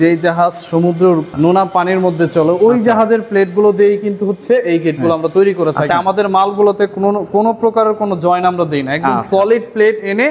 যেই জাহাজ সমুদ্রের নোনা পানির মধ্যে চলে ওই জাহাজের প্লেটগুলো দিয়েই কিন্তু হচ্ছে এই গেটগুলো আমরা তৈরি করে থাকি। আমাদের মালগুলোতে কোনো প্রকারের কোনো জয়েন আমরা দেই না, একদম সলিড প্লেট এনে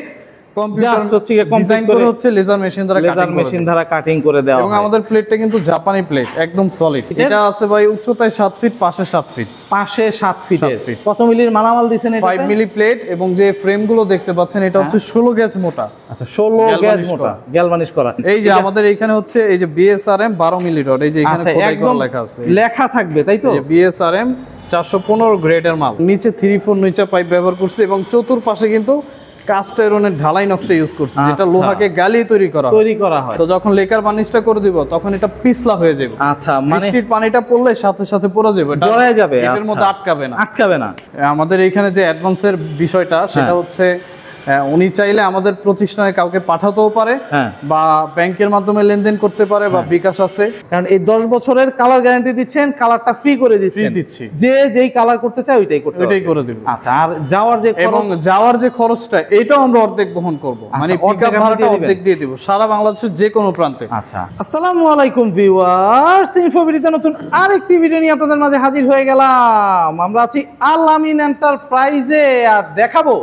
কাটিং করে দেওয়া এবং আমাদের প্লেটটা কিন্তু জাপানি প্লেট, একদম সলিড। এটা আছে ভাই উচ্চতায় 7 ফিট, পাশে 7 ফিট। পাশে 7 ফিটের কত মিলির মালামাল দিবেন? এটা 5 মিলি প্লেট এবং যে ফ্রেমগুলো দেখতে পাচ্ছেন এটা হচ্ছে 16 গেজ মোটা। আচ্ছা 16 গেজ মোটা গ্যালভানিশ করা। এই যে আমাদের এখানে হচ্ছে এই যে বিএসআরএম 12 মিলি রড, এই যে এখানে খোদাই করা লেখা আছে, লেখা থাকবে তাই তো। বিএসআরএম 415 গ্রেডের মাল, নিচে 3-4 নিচে পাইপ ব্যবহার করছে এবং চতুর্পাশে কিন্তু কাস্ট আয়রনের ঢালাই নকশা ইউজ করছে, যেটা লোহাকে গালিয়ে তৈরি করা হয়। তো যখন লেকার বার্নিশটা করে দিব তখন এটা পিছলা হয়ে যাবে। আচ্ছা, মানে বৃষ্টির পানিটা পড়লে সাথে সাথে পড়ে যাবে, ডলে যাবে, এর মধ্যে আটকাবে না। আমাদের এখানে যে অ্যাডভান্সের বিষয়টা সেটা হচ্ছে উনি চাইলে আমাদের প্রতিষ্ঠানে কাউকে পাঠাতেও পারে বা ব্যাংকের মাধ্যমে লেনদেন করতে পারে বা বিকাশ আছে। কারণ এই 10 বছরের কালার গ্যারান্টি দিচ্ছেন, কালারটা ফ্রি করে দিচ্ছি, যে যেই কালার করতে চায় ওইটাই করে দিব। আচ্ছা, আর যাওয়ার যে খরচটা এটাও আমরা অর্ধেক বহন করব, মানে পিকআপ ভাড়াটা অর্ধেক দিয়ে দিব সারা বাংলাদেশের যে কোনো প্রান্তে। আচ্ছা, আসসালামু আলাইকুম ভিউয়ার্স, ইনফোভিডিতে নতুন আরেকটি ভিডিও নিয়ে আপনাদের মাঝে হাজির হয়ে গেলাম। আমরা আছি আল আমিন এন্টারপ্রাইজে আর দেখাবো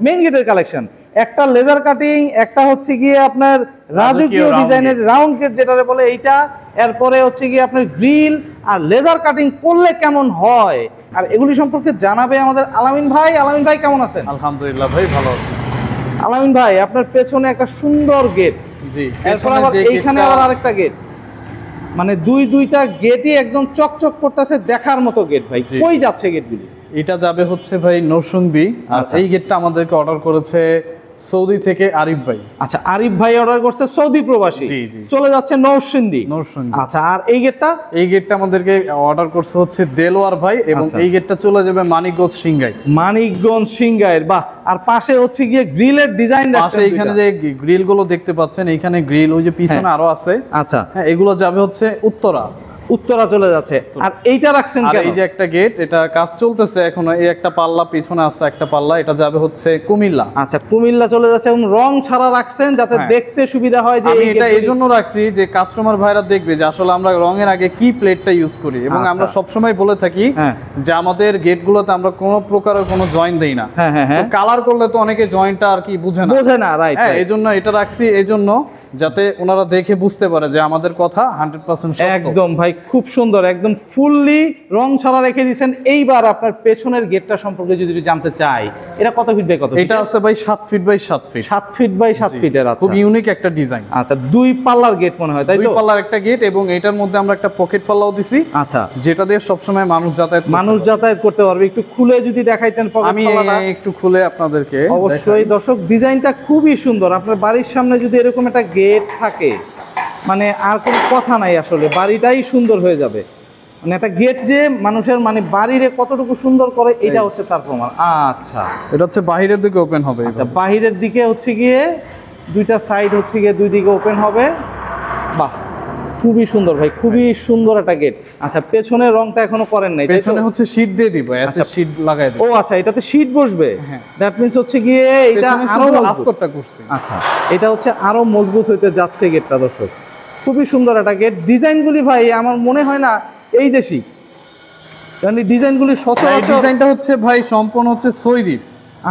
মেইন গেটের কালেকশন। একটা লেজার কাটিং, একটা হচ্ছে গিয়ে আপনার রাজকীয় ডিজাইনের রাউন্ড গেট যেটারে বলে এইটা, এরপরে হচ্ছে গিয়ে আপনার গ্রিল আর লেজার কাটিং করলে কেমন হয় আর এগুলি সম্পর্কে জানাবে আমাদের আলামিন ভাই। আলামিন ভাই কেমন আছেন? আলহামদুলিল্লাহ ভাই, ভালো আছি। আলামিন ভাই, আপনার পেছনে একটা সুন্দর গেট, জি, এরপর আবার এইখানে আবার আরেকটা গেট, মানে দুইটা গেটই একদম চকচক করতেছে, দেখার মতো গেট। ভাই কই যাচ্ছে গেটগুলি? এটা যাবে হচ্ছে ভাই নরসিংদী। আর এই গেটটা আমাদেরকে অর্ডার করেছে সৌদি থেকে আরিফ ভাই। আচ্ছা, আরিফ ভাই অর্ডার করছে, সৌদি প্রবাসী, চলে যাচ্ছে নরসিংদী। আচ্ছা, আর এই গেটটা আমাদেরকে অর্ডার করছে হচ্ছে দেলোয়ার ভাই এবং এই গেটটা চলে যাবে মানিকগঞ্জ সিংগাইর। বাহ, আর পাশে হচ্ছে গিয়ে গ্রিলের ডিজাইন আছে, এখানে যে গ্রিল গুলো দেখতে পাচ্ছেন এইখানে গ্রিল, ওই যে পিছনে আরো আছে। আচ্ছা, হ্যাঁ, এগুলো যাবে হচ্ছে উত্তরা চলে যাচ্ছে। আর এইটা রাখছেন কেন? এই যে একটা গেট, এটা কাজ চলতেছে এখন, এই একটা পাল্লা পিছনে আছে, একটা পাল্লা, এটা যাবে হচ্ছে কুমিল্লা। আচ্ছা, কুমিল্লা চলে যাচ্ছে এবং রং ছাড়া রাখছেন যাতে দেখতে সুবিধা হয়। যে এটা এই জন্য রাখছি যে কাস্টমার ভাইরা দেখবে যে আসলে আমরা রঙের আগে কি প্লেটটা ইউজ করি এবং আমরা সবসময় বলে থাকি যে আমাদের গেটগুলোতে আমরা কোনো প্রকারের কোনো জয়েন্ট দেই না। কালার করলে তো অনেকে জয়েন্টটা আর কি বুঝে না, রাইট। এই জন্য এটা রাখছি, এই জন্য যাতে ওনারা দেখে বুঝতে পারে যে আমাদের কথা 100% সত্য। একদম ভাই, খুব সুন্দর, একদম ফুললি রং ছাড়া রেখে দিয়েছেন। এইবার আপনার পেছনের গেটটা সম্পর্কে যদি জানতে চাই, এটা কত ফিট বাই কত? এটা আছে ভাই 7 feet by 7 feet. 7 feet by 7 ফিটের। আচ্ছা, খুব ইউনিক একটা ডিজাইন। আচ্ছা, 2 পাল্লার গেট মনে হয়, তাই তো? 2 পাল্লার একটা গেট এবং এটার মধ্যে আমরা একটা পকেট পাল্লাও দিছি। আচ্ছা, যেটা দিয়ে সব সময় মানুষ যাতায়াত করতে পারবে। একটু খুলে যদি দেখাইতেন পকেট পাল্লাটা। আমি একটু খুলে আপনাদেরকে অবশ্যই। দর্শক, ডিজাইনটা খুবই সুন্দর। আপনার বাড়ির সামনে যদি এরকম একটা গেট থাকে, মানে আর কোনো কথা নাই, আসলে বাড়িটাই সুন্দর হয়ে যাবে। মানে একটা গেট যে মানুষের মানে বাড়িরে কতটুকু সুন্দর করে, এটা হচ্ছে তার প্রমাণ। আচ্ছা, এটা হচ্ছে বাহিরের দিকে ওপেন হবে। আচ্ছা, বাহিরের দিকে হচ্ছে গিয়ে দুইটা সাইড হচ্ছে গিয়ে দুই দিকে ওপেন হবে। বাহ, খুবই সুন্দর ভাই, খুবই সুন্দর একটা গেট। আচ্ছা, পেছনের রংটা এখনো করেন নাই? পেছনে হচ্ছে শীট দিয়ে দিব, এসে শীট লাগাই দেব। ও আচ্ছা, এটাতে শীট বসবে। দ্যাট মিন্স হচ্ছে গিয়ে এটা আরো আস্তরটা করছে। আচ্ছা, এটা হচ্ছে আরো মজবুত হইতে যাচ্ছে গেটটা। দর্শক, খুবই সুন্দর একটা গেট। ডিজাইনগুলি ভাই আমার মনে হয় না এই দেশি, কারণ ডিজাইনগুলি সচরাচর। ডিজাইনটা হচ্ছে ভাই সম্পূর্ণ হচ্ছে সৌদি।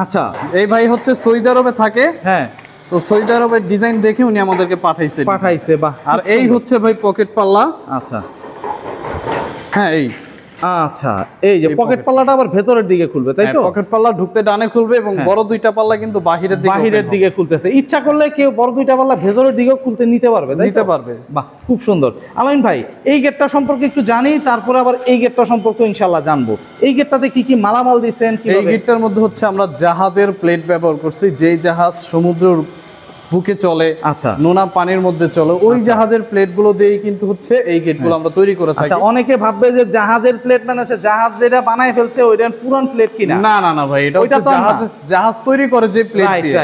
আচ্ছা, এই ভাই হচ্ছে সৌদি আরবে থাকে। হ্যাঁ, তো সৌদি আরবের ডিজাইন দেখে উনি আমাদেরকে পাঠাইছে। বাহ। আর এই হচ্ছে ভাই পকেট পাল্লা। আচ্ছা, হ্যাঁ, আচ্ছা, এই যে পকেট পাল্লাটা আবার ভেতরের দিকে খুলবে, তাই তো? পকেট পাল্লা ঢুকতে ডানে খুলবে এবং বড় 2টা পাল্লা কিন্তু বাহিরের দিকে খুলতেছে। ইচ্ছা করলে কেউ বড় 2টা পাল্লা ভেতরের দিকেও খুলতে নিতে পারবে। বাহ, খুব সুন্দর। আলামিন ভাই, এই গেটটা সম্পর্কে একটু জানি, তারপরে আবার এই গেটটা সম্পর্কে ইনশাআল্লাহ জানবো। এই গেটটাতে কি কি মালামাল দিবেন? এই গেটটার মধ্যে হচ্ছে আমরা জাহাজের প্লেট ব্যবহার করছি, যেই জাহাজ সমুদ্রের বুকে চলে, আচ্ছা, নোনা পানির মধ্যে চলে ওই জাহাজের প্লেটগুলো দিয়েই কিন্তু হচ্ছে এই গেটগুলো আমরা তৈরি করে থাকি। আচ্ছা, অনেকে ভাববে যে জাহাজের প্লেট মানে হচ্ছে জাহাজ যেটা বানায় ফেলছে ওইটা পুরান প্লেট কিনা। না ভাই, এটা হচ্ছে জাহাজ তৈরি করে যে প্লেট দিয়ে।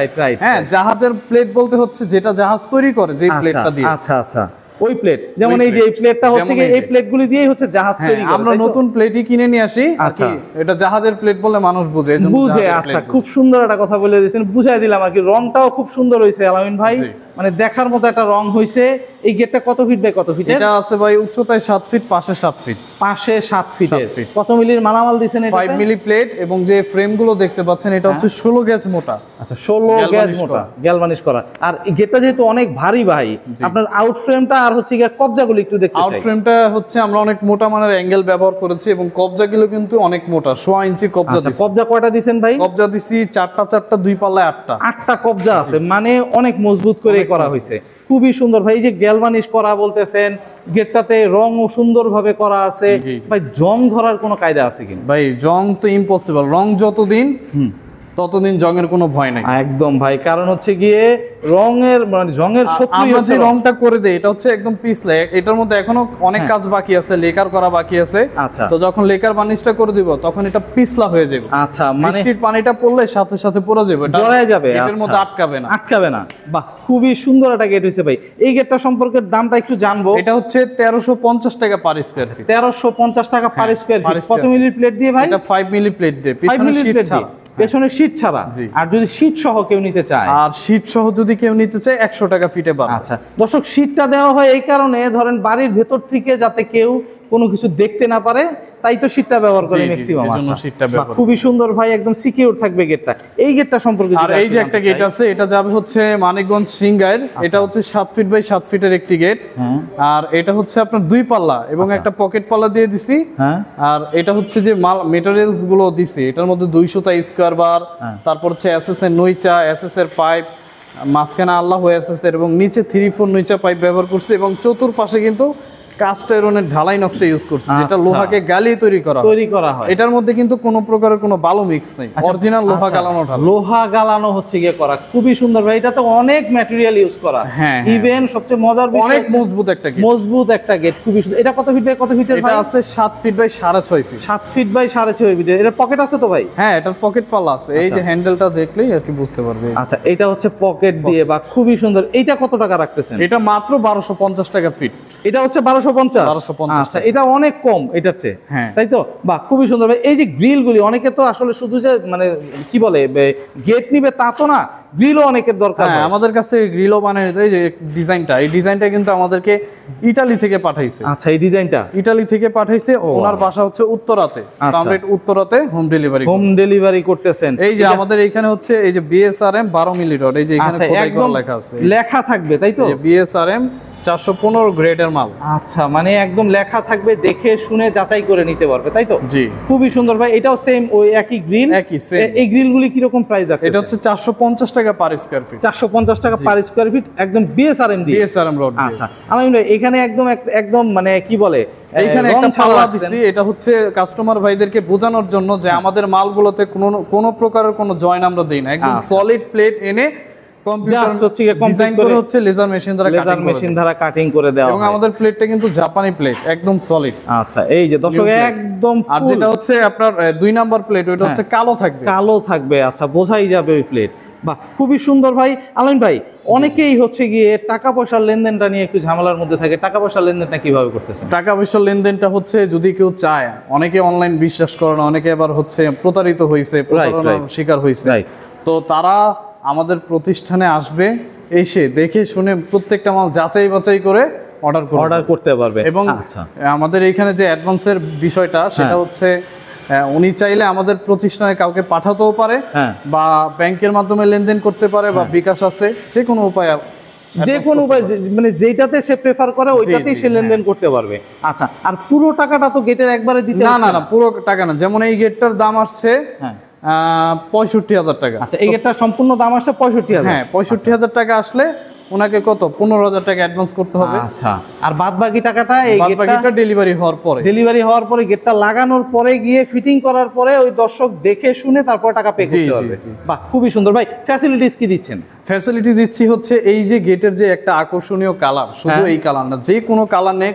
হ্যাঁ, জাহাজের প্লেট বলতে হচ্ছে যেটা জাহাজ তৈরি করে যে প্লেটটা দিয়ে। আচ্ছা, ওই প্লেট, যেমন এই যে এই প্লেটটা হচ্ছে কি, এই প্লেটগুলি দিয়েই হচ্ছে জাহাজ তৈরি করে। আমরা নতুন প্লেটই কিনে নিয়ে আসি। আচ্ছা, এটা জাহাজের প্লেট বলে মানুষ বুঝে। আচ্ছা, খুব সুন্দর একটা কথা বলে দিয়েছেন, বুঝাই দিলাম আর কি। রংটাও খুব সুন্দর হয়েছে আলামিন ভাই। মানে দেখার মতো একটা রং হইছে। এই গেটটা কত ফিট বাই কত ফিট? এটা আছে ভাই উচ্চতায় 7 ফিট, পাশে 7 ফিট। পাশে 7 ফিটের। 7 ফিট। কত মিলির মালামাল দিছেন এটা? 5 মিলি প্লেট, এবং যে ফ্রেমগুলো দেখতে পাচ্ছেন এটা হচ্ছে 16 গেজ মোটা। আচ্ছা 16 গেজ মোটা, গ্যালভানিশ করা। আর এই গেটটা যেহেতু অনেক ভারী ভাই, আপনার আউট ফ্রেমটা আর হচ্ছে গিয়ে কবজাগুলো একটু দেখতে চাই। আউট ফ্রেমটা হচ্ছে আমরা অনেক মোটা মানের অ্যাঙ্গেল ব্যবহার করেছি, এবং কবজাগুলো কিন্তু অনেক মোটা, 1.5 ইঞ্চি কবজা দিছি। কবজা কয়টা দিছেন ভাই? কবজা দিছি 4টা, 2 পাল্লায় 8টা। 8টা কবজা আছে, মানে অনেক মজবুত করে করা হয়েছে। খুবই সুন্দর ভাই। এই যে গ্যালভানিশ করা বলতেছেন, গেটটাতে রংও সুন্দরভাবে করা আছে ভাই। জং ধরার কোনো কায়দা আছে কিনা? ভাই জং তো ইম্পসিবল, রং যতদিন ততদিন জংয়ের কোনো ভয় নাই। একদম ভাই, কারণ হচ্ছে গিয়ে রঙের মানে জংয়ের শত্রুই আমরা হচ্ছে যে রং। রংটা করে দেই এটা হচ্ছে একদম পিছলে, এটার মধ্যে এখনো অনেক কাজ বাকি আছে, লেকার করা বাকি আছে। আচ্ছা। তো যখন লেকার বার্নিশটা করে দিব তখন এটা পিছলা হয়ে যাবে। আচ্ছা, মানে বৃষ্টির পানিটা পড়লে সাথে সাথে পড়ে যাবে, এটা জড়ায় যাবে, এর আচ্ছা। মধ্যে আটকাবে না। আটকাবে না। বাহ, খুবই সুন্দর একটা গেট হয়েছে ভাই। এই গেটটা সম্পর্কে দামটা একটু জানবো। এটা হচ্ছে 1350 টাকা পার স্কয়ার ফিট। 1350 টাকা পার স্কয়ার per ফিট। কত square মিলির প্লেট দিয়ে ভাই? এটা 5 মিলি প্লেট দিয়ে, 5 পিছনে মিলির শীট প্লেট ছাড়া। পেছনে শীট ছাড়া। জি। আর যদি শীট সহ কেউ নিতে চায়? আর শীট সহ যদি কেউ নিতে চায় 100 টাকা ফিটে পাবে। আচ্ছা দর্শক, শীটটা দেওয়া হয় এই কারণে, ধরেন বাড়ির ভেতর থেকে যাতে কেউ কোনো কিছু দেখতে না পারে, তাই তো শীটটা ব্যবহার করে জি, জি, ম্যাক্সিমাম। এজন্য শীটটা ব্যবহার। খুবই সুন্দর ভাই, একদম সিকিউর থাকবে গেটটা। এই গেটটা সম্পর্কে আর এই যে একটা গেট আছে, এটা যাবে হচ্ছে মানিকগঞ্জ সিংগাইর। এটা হচ্ছে 7 ফিট বাই 7 ফিটের একটি গেট। আর এটা হচ্ছে আপনার 2 পাল্লা এবং একটা পকেট পাল্লা দিয়ে দিছি। হ্যাঁ। আর এটা হচ্ছে যে মাল মেটেরিয়ালস গুলো দিছি, এটার মধ্যে 200টা স্কয়ার বার, তারপর হচ্ছে এসএস এর নইচা, এসএস এর পাইপ, মাঝখানে আল্লাহ এসএস এর, এবং নিচে 3-4 নইচা পাইপ ব্যবহার করছি, এবং চতুর্পাশে কিন্তু কাস্ট আয়রনের ঢালাই নকশা ইউজ করছি, যেটা লোহাকে গালিয়ে তৈরি করা হয়। এটার মধ্যে কিন্তু কোনো প্রকারের কোনো বালু মিক্স নেই, অরিজিনাল লোহা গালানো ঢালাই। লোহা গালানো হচ্ছে গিয়ে করা, খুবই সুন্দর ভাই। এটা তো অনেক ম্যাটেরিয়াল ইউজ করা। হ্যাঁ, ইভেন সবচেয়ে মজার বিষয় অনেক মজবুত একটা গেট। মজবুত একটা গেট, খুবই সুন্দর। এটা কত ফিট বাই কত ফিটের এটা ভাই? আছে 7 feet by 6.5 feet. 7 feet by 6.5 ফিটের। এর পকেট আছে তো ভাই? হ্যাঁ, এটার পকেট পাল্লা আছে, এই যে হ্যান্ডেলটা দেখলেই আর কি বুঝতে পারবে। আচ্ছা, এটা হচ্ছে পকেট দিয়ে, বা খুবই সুন্দর। এইটা কত টাকা রাখতেছেন? এটা মাত্র 1250 টাকা ফিট। এটা হচ্ছে 1250। 1250 আচ্ছা, এটা অনেক কম এটার চেয়ে। হ্যাঁ। তাই তো? বাহ, খুবই সুন্দর ভাই। এই যে গ্রিল গুলি, অনেকে তো আসলে শুধু যে মানে কি বলে গেট নিবে তা তো না, গ্রিলও অনেকের দরকার। হ্যাঁ, আমাদের কাছে গ্রিলও বানায় দেয়। যে ডিজাইনটা, এই ডিজাইনটা কিন্তু আমাদেরকে ইতালি থেকে পাঠাইছে। আচ্ছা, এই ডিজাইনটা ইতালি থেকে পাঠাইছে, ওনার বাসা হচ্ছে উত্তরাতে। আমরা উত্তরাতে হোম ডেলিভারি করতেছেন। এই যে আমাদের এখানে হচ্ছে এই যে বিএসআরএম 12 মিলি রড, এই যে এখানে খোদাই করা লেখা আছে, লেখা থাকবে তাই তো? বিএসআরএম 415 গ্রেডের মাল। আচ্ছা, মানে একদম লেখা থাকবে, দেখে শুনে যাচাই করে নিতে পারবে তাই তো? জি, খুবই সুন্দর ভাই। এটাও সেম ওই একই গ্রিল, একই সেম। এই গ্রিলগুলি কি রকম প্রাইস আছে? এটা হচ্ছে 450 টাকা পার স্কয়ার ফিট। 450 টাকা পার স্কয়ার ফিট, একদম বিএসআরএম দিয়ে। BSRM rod. আচ্ছা আলহামদুলিল্লাহ, এখানে একদম মানে কি বলে, এইখানে একটা পাল্লা দিছি, এটা হচ্ছে কাস্টমার ভাইদেরকে বোঝানোর জন্য যে আমাদের মালগুলোতে কোনো প্রকারের কোনো জয়েন আমরা দেই না, একদম সলিড প্লেট এনে লেজার মেশিন দ্বারা কাটিং করে দেওয়া, এবং আমাদের প্লেটটা কিন্তু জাপানি প্লেট, একদম সলিড। আচ্ছা, এই যে দর্শক একদম। আর যেটা হচ্ছে আপনার 2 নাম্বার প্লেট, ওইটা হচ্ছে কালো থাকবে। আচ্ছা, বোঝাই যাবে ওই প্লেট। বাহ, খুবই সুন্দর ভাই। আলামিন ভাই, অনেকেই হচ্ছে গিয়ে টাকা পয়সার লেনদেনটা নিয়ে একটু ঝামেলার মধ্যে থাকে। টাকা পয়সার লেনদেনটা কিভাবে করতেছেন? টাকা পয়সার লেনদেনটা হচ্ছে যদি কেউ চায়, অনেকে অনলাইন বিশ্বাস করে না, অনেকে আবার হচ্ছে প্রতারিত হয়েছে, প্রতারণার শিকার হয়েছে, তো তারা আমাদের প্রতিষ্ঠানে আসবে, এসে দেখে শুনে প্রত্যেকটা মাল যাচাই বাছাই করে অর্ডার করতে পারবে। এবং আমাদের এইখানে যে অ্যাডভান্সের বিষয়টা, সেটা হচ্ছে উনি চাইলে আমাদের প্রতিষ্ঠানে কাউকে পাঠাতেও পারে, বা ব্যাংকের মাধ্যমে লেনদেন করতে পারে, বা বিকাশ আছে, যে কোনো উপায় মানে যেটাতে সে প্রেফার করে ওইটাতেই সে লেনদেন করতে পারবে। আচ্ছা, আর পুরো টাকাটা তো গেটের একবারে দিতে? না, পুরো টাকা না। যেমন এই গেটটার দাম আসছে 65,000 টাকা। আচ্ছা, এই গেটটার সম্পূর্ণ দাম আসছে 65,000। হ্যাঁ, 65,000 টাকা আসলে ওনাকে কত 15,000 টাকা অ্যাডভান্স করতে হবে। আচ্ছা, আর বাদ বাকি টাকাটা ডেলিভারি হওয়ার পরে গেটটা লাগানোর পরে গিয়ে ফিটিং করার পরে ওই দর্শক দেখে শুনে তারপর টাকা পে করতে হবে। বাহ, খুবই সুন্দর ভাই। ফ্যাসিলিটিস কি দিচ্ছেন? ফ্যাসিলিটি দিচ্ছি হচ্ছে এই যে গেটের যে একটা আকর্ষণীয় কালার, শুধু এই কালার না, যে কোনো কালার নেক,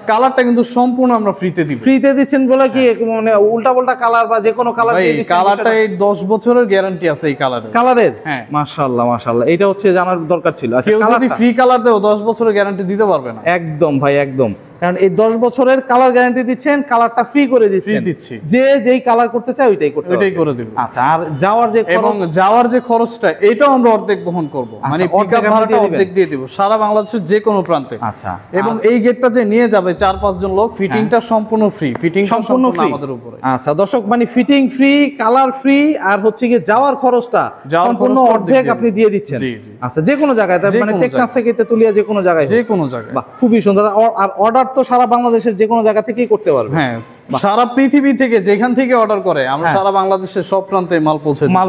কালারটা কিন্তু সম্পূর্ণ আমরা ফ্রিতে দিব। ফ্রিতে দিচ্ছেন বলে কি মানে উল্টাপাল্টা কালার বা যে কোনো কালার দিয়ে দিচ্ছেন? কালারটা 10 বছরের গ্যারান্টি আছে এই কালারের। হ্যাঁ, মাশাআল্লাহ, এটা হচ্ছে জানার দরকার ছিল। আচ্ছা, কেউ যদি ফ্রি কালার দেও 10 বছরের গ্যারান্টি দিতে পারবে না। একদম ভাই, একদম। কারণ এই 10 বছরের কালার গ্যারান্টি দিচ্ছেন, কালারটা ফ্রি করে দিচ্ছেন, দিচ্ছি। যে যেই কালার করতে চায় ওইটাই করে দেব। আচ্ছা, আর যাওয়ার যে এবং যাওয়ার যে খরচটা এটাও আমরা অর্ধেক বহন করব, মানে পিকআপ ভাড়াটা অর্ধেক দিয়ে দিব সারা বাংলাদেশের যে কোনো প্রান্তে। আচ্ছা, এবং এই গেটটা যে নিয়ে যাবে 4-5 জন লোক, ফিটিংটা সম্পূর্ণ ফ্রি, ফিটিং সম্পূর্ণ আমাদের উপরে। আচ্ছা দর্শক, মানে ফিটিং ফ্রি, কালার ফ্রি, আর হচ্ছে কি যাওয়ার খরচটা সম্পূর্ণ অর্ধেক আপনি দিয়ে দিচ্ছেন। আচ্ছা, যে কোনো জায়গায়, মানে টেকনাফ থেকে তেতুলিয়া যে কোনো জায়গায়, যে কোনো জায়গায়। বাহ, খুবই সুন্দর। আর অর্ডার তো সারা বাংলাদেশের যে কোনো জায়গা থেকেই করতে পারবে। হ্যাঁ, সারা পৃথিবী থেকে যেখান থেকে অর্ডার করে আমরা সারা বাংলাদেশের সব প্রান্তে মাল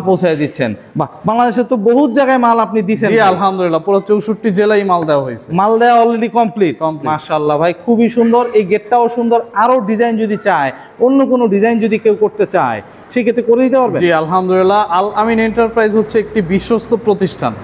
পৌঁছে দিচ্ছেন। বাহ, বাংলাদেশের তো বহুত জায়গায় মাল আপনি দিয়েছেন। জি আলহামদুলিল্লাহ, পুরো 64 জেলায় মাল দেওয়া হয়েছে। মাল দেওয়া অলরেডি কমপ্লিট। মাশাআল্লাহ ভাই, খুবই সুন্দর। এই গেটটাও সুন্দর। আরো ডিজাইন যদি চায়, অন্য কোনো ডিজাইন যদি কেউ করতে চায়, সেক্ষেত্রে করে দিতে পারবেন। জি আলহামদুলিল্লাহ, আল আমিন এন্টারপ্রাইজ হচ্ছে একটি বিশ্বস্ত প্রতিষ্ঠান।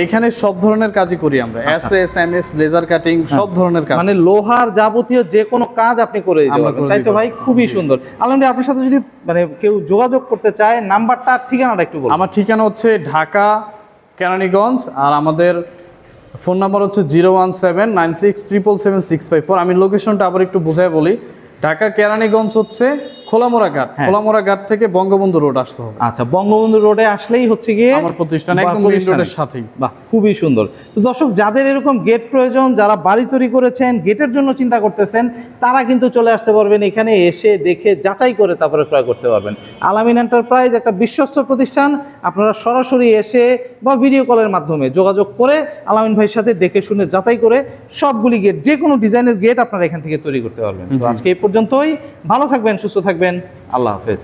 এইখানে সব ধরনের কাজই করি আমরা, এসএস, এমএস, লেজার কাটিং, সব ধরনের কাজ, মানে লোহার যাবতীয় যে কোনো কাজ আপনি করে দিতে পারবেন, তাই তো ভাই? খুবই সুন্দর। আলহামদুলিল্লাহ, আপনার সাথে যদি মানে কেউ যোগাযোগ করতে চায়, নাম্বারটা, ঠিকানাটা একটু বলুন। আমার ঠিকানা হচ্ছে ঢাকা কেরানীগঞ্জ, আর আমাদের ফোন নাম্বার হচ্ছে 01796777654। আমি লোকেশনটা আবার একটু বুঝাই বলি। ঢাকা কেরানীগঞ্জ হচ্ছে খোলামোড়া ঘাট, খোলামোড়া ঘাট থেকে বঙ্গবন্ধু রোড আসতে হবে। আচ্ছা, বঙ্গবন্ধু রোডে আসলেই হচ্ছে গিয়ে আমার প্রতিষ্ঠান, একদম মেইন রোডের সাথেই। বাহ, খুবই সুন্দর। তো দর্শক, যাদের এরকম গেট প্রয়োজন, যারা বাড়ি তৈরি করেছেন, গেটের জন্য চিন্তা করতেছেন, তারা কিন্তু চলে আসতে পারবেন এখানে, এসে দেখে যাচাই করে তারপরে ক্রয় করতে পারবেন। আল আমিন এন্টারপ্রাইজ একটা বিশ্বস্ত প্রতিষ্ঠান। আপনারা সরাসরি এসে বা ভিডিও কলের মাধ্যমে যোগাযোগ করে আল আমিন ভাইয়ের সাথে দেখে শুনে যাচাই করে সবগুলি গেট, যে কোনো ডিজাইনের গেট আপনারা এখান থেকে তৈরি করতে পারবেন। তো আজকে এই পর্যন্তই। ভালো থাকবেন, সুস্থ থাকবেন। আল্লাহ হাফেজ।